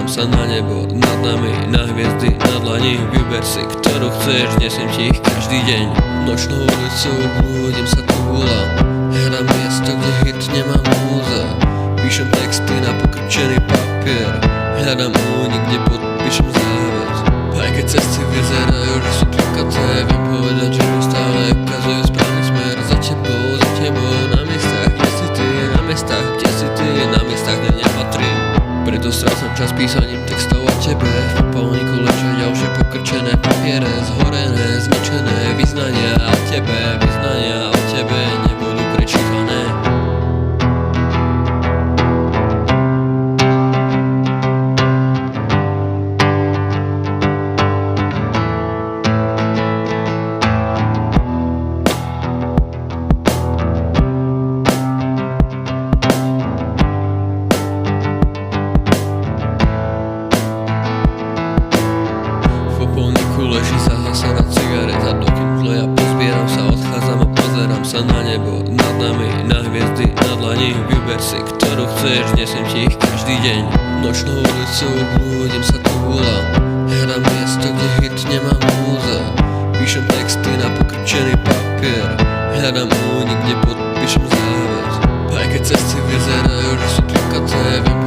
Pozerám sa na nebo, nad nami, na hviezdy, na dlani. Vyber si, ktorú chceš, nesiem ti ich každý deň. Nočnou ulicou blúdim sa túlam, hľadám miesto, kde hit nemá múza. Píšem texty na pokrčený papier, hľadám únik, kde podpíšem záväz. Aj keď cesty vyzerajú, že sú klikaté, viem povedať, že mi stále ukazujú správny smer. Za tebou, na miestach, kde si ty, na miestach, kde si ty, na miestach, kde nepatrím. Preto strácam čas písaním textov o tebe. V popolníku ležia ďalšie pokrčené papiere, zhorené, zničené vyznania o tebe, vyznania o tebe nebudú prečítané. Leží zahasená cigareta, dokým tlo ja pozbieram sa, odchádzam a pozerám sa na nebo, nad nami, na hviezdy, na dlani. Vyber si, ktorú chceš, nesiem ti ich každý deň. Nočnou ulicou blúdim sa túlam, hľadám miesto, kde hit nemá múza. Píšem texty na pokrčený papier, hľadám únik, kde podpíšem záväz. Aj keď cesty vyzerajú, že sú klikaté, viem